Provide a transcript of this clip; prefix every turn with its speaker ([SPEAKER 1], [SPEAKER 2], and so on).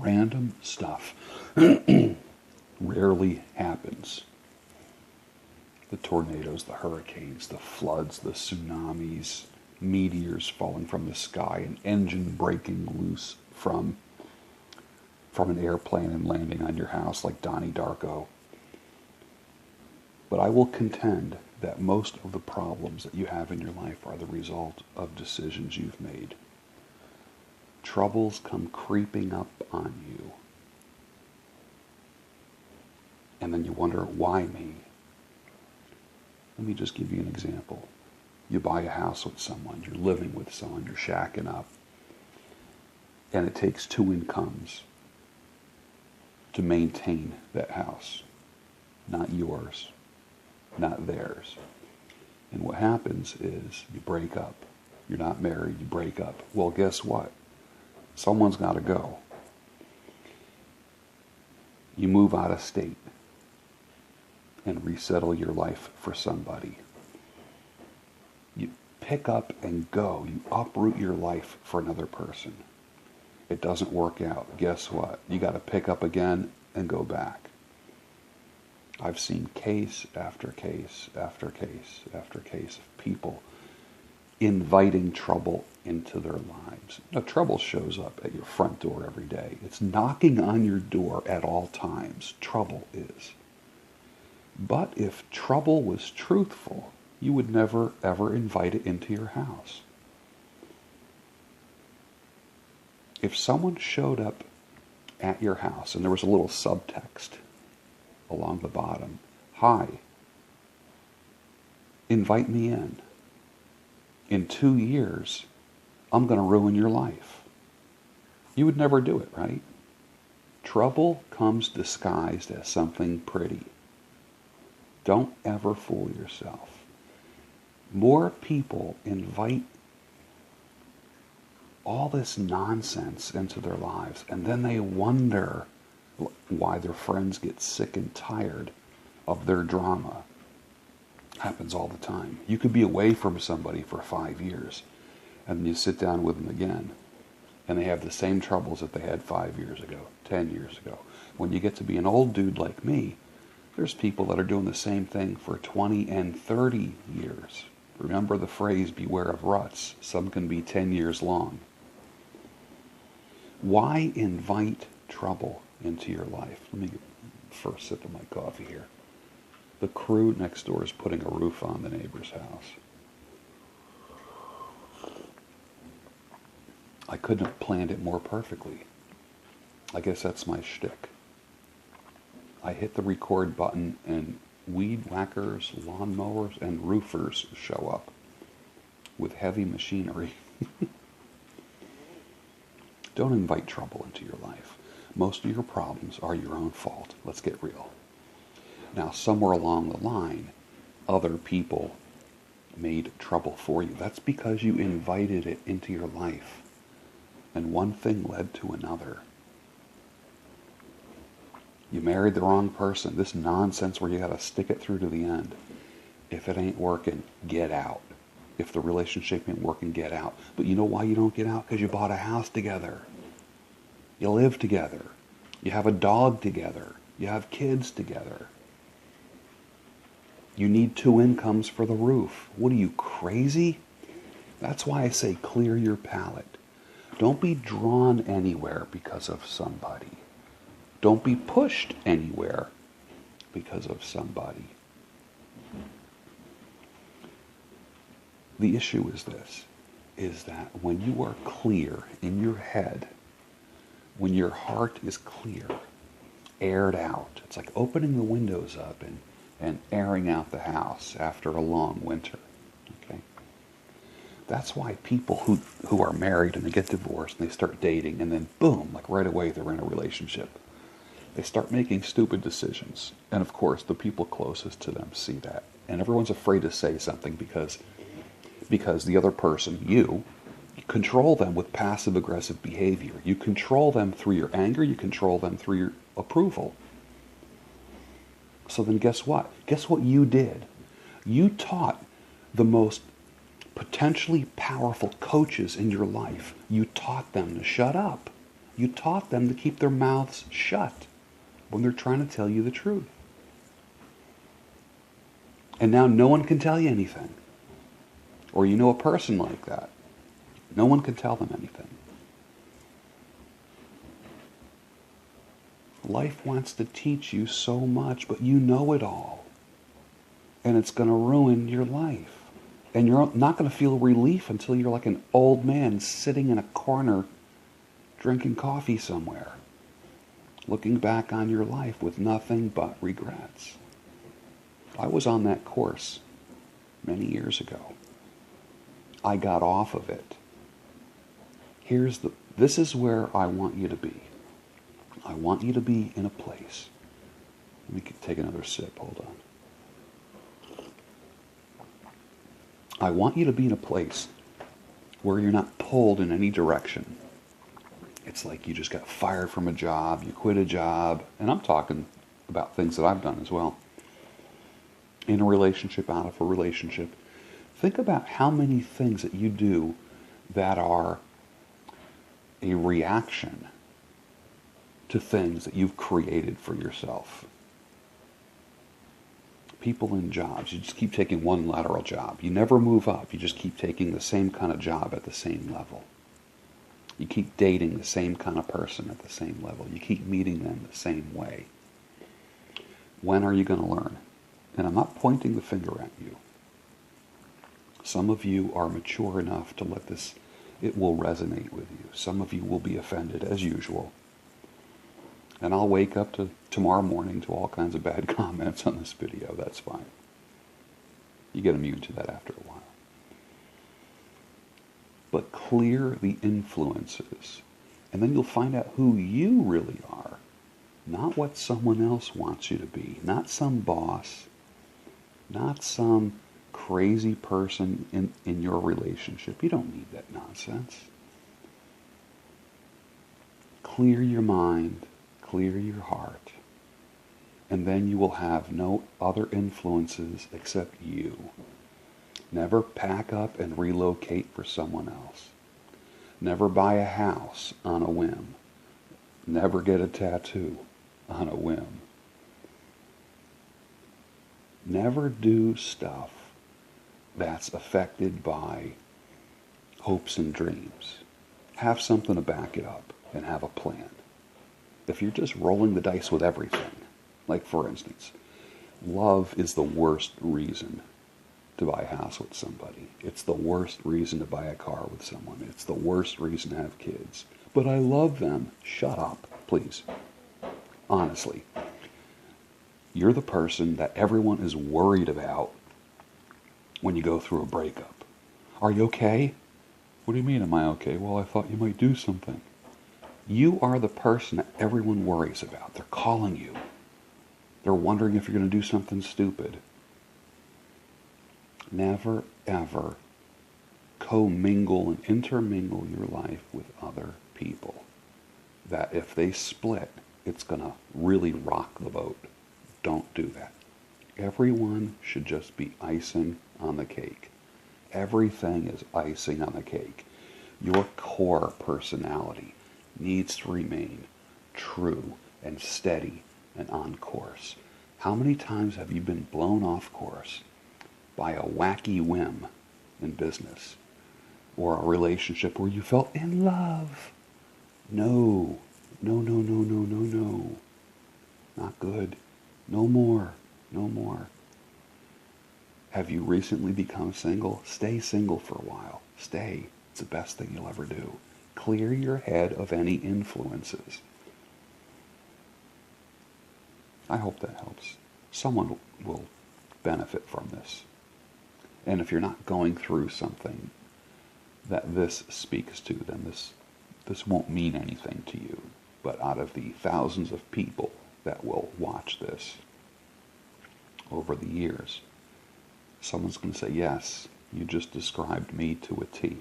[SPEAKER 1] Random stuff rarely happens. The tornadoes, the hurricanes, the floods, the tsunamis, meteors falling from the sky, an engine breaking loose from an airplane and landing on your house like Donnie Darko. But I will contend that most of the problems that you have in your life are the result of decisions you've made. Troubles come creeping up on you. And then you wonder, why me? Let me just give you an example. You buy a house with someone, you're living with someone, you're shacking up, and it takes two incomes to maintain that house. Not yours, not theirs. And what happens is you break up. You're not married, you break up. Well, guess what? Someone's got to go. You move out of state and resettle your life for somebody. You pick up and go. You uproot your life for another person. It doesn't work out. Guess what? You got to pick up again and go back. I've seen case after case after case after case of people inviting trouble into their lives. Now, trouble shows up at your front door every day. It's knocking on your door at all times. Trouble is. But if trouble was truthful, you would never, ever invite it into your house. If someone showed up at your house and there was a little subtext along the bottom, hi, invite me in. In 2 years, I'm going to ruin your life. You would never do it, right? Trouble comes disguised as something pretty. Don't ever fool yourself. More people invite all this nonsense into their lives, and then they wonder why their friends get sick and tired of their drama. Happens all the time. You could be away from somebody for 5 years, and then you sit down with them again, and they have the same troubles that they had 5 years ago, 10 years ago. When you get to be an old dude like me, there's people that are doing the same thing for 20 and 30 years. Remember the phrase, beware of ruts. Some can be 10 years long. Why invite trouble into your life? Let me get the first sip of my coffee here. The crew next door is putting a roof on the neighbor's house. I couldn't have planned it more perfectly. I guess that's my shtick. I hit the record button and weed whackers, lawn mowers, and roofers show up with heavy machinery. Don't invite trouble into your life. Most of your problems are your own fault. Let's get real. Now, somewhere along the line, other people made trouble for you. That's because you invited it into your life. And one thing led to another. You married the wrong person. This nonsense where you got to stick it through to the end. If it ain't working, get out. If the relationship ain't working, get out. But you know why you don't get out? Because you bought a house together. You live together. You have a dog together. You have kids together. You need 2 incomes for the roof. What are you, crazy? That's why I say clear your palate. Don't be drawn anywhere because of somebody. Don't be pushed anywhere because of somebody. The issue is this, is that when you are clear in your head, when your heart is clear, aired out, it's like opening the windows up and airing out the house after a long winter. Okay? That's why people who are married and they get divorced and they start dating and then boom, like right away they're in a relationship. They start making stupid decisions. And of course, the people closest to them see that. And everyone's afraid to say something because the other person, you control them with passive-aggressive behavior. You control them through your anger. You control them through your approval. So then guess what? Guess what you did? You taught the most potentially powerful coaches in your life. You taught them to shut up You taught them to keep their mouths shut when they're trying to tell you the truth. And now no one can tell you anything. Or you know a person like that. No one can tell them anything. Life wants to teach you so much, but you know it all. And it's going to ruin your life. And you're not going to feel relief until you're like an old man sitting in a corner drinking coffee somewhere, looking back on your life with nothing but regrets. I was on that course many years ago. I got off of it. This is where I want you to be. I want you to be in a place. Let me take another sip, hold on. I want you to be in a place where you're not pulled in any direction. It's like you just got fired from a job, you quit a job, and I'm talking about things that I've done as well. In a relationship, out of a relationship. Think about how many things that you do that are a reaction to things that you've created for yourself. People in jobs, you just keep taking one lateral job. You never move up. You just keep taking the same kind of job at the same level. You keep dating the same kind of person at the same level. You keep meeting them the same way. When are you going to learn? And I'm not pointing the finger at you. Some of you are mature enough to let this, it will resonate with you. Some of you will be offended as usual. And I'll wake up to tomorrow morning to all kinds of bad comments on this video. That's fine. You get immune to that after a while. But clear the influences. And then you'll find out who you really are. Not what someone else wants you to be. Not some boss. Not some crazy person in your relationship. You don't need that nonsense. Clear your mind. Clear your heart. And then you will have no other influences except you. Never pack up and relocate for someone else. Never buy a house on a whim. Never get a tattoo on a whim. Never do stuff that's affected by hopes and dreams. Have something to back it up and have a plan. If you're just rolling the dice with everything, like for instance, love is the worst reason to buy a house with somebody. It's the worst reason to buy a car with someone. It's the worst reason to have kids. But I love them. Shut up, please. Honestly. You're the person that everyone is worried about when you go through a breakup. Are you okay? What do you mean, am I okay? Well, I thought you might do something. You are the person that everyone worries about. They're calling you. They're wondering if you're going to do something stupid. Never, ever commingle and intermingle your life with other people. That if they split, it's going to really rock the boat. Don't do that. Everyone should just be icing on the cake. Everything is icing on the cake. Your core personality needs to remain true and steady and on course. How many times have you been blown off course by a wacky whim in business or a relationship where you felt in love? No. No, no, no, no, no, no. Not good. No more. No more. Have you recently become single? Stay single for a while. Stay. It's the best thing you'll ever do. Clear your head of any influences. I hope that helps. Someone will benefit from this. And if you're not going through something that this speaks to, then this won't mean anything to you. But out of the thousands of people that will watch this over the years, someone's going to say, yes, you just described me to a T.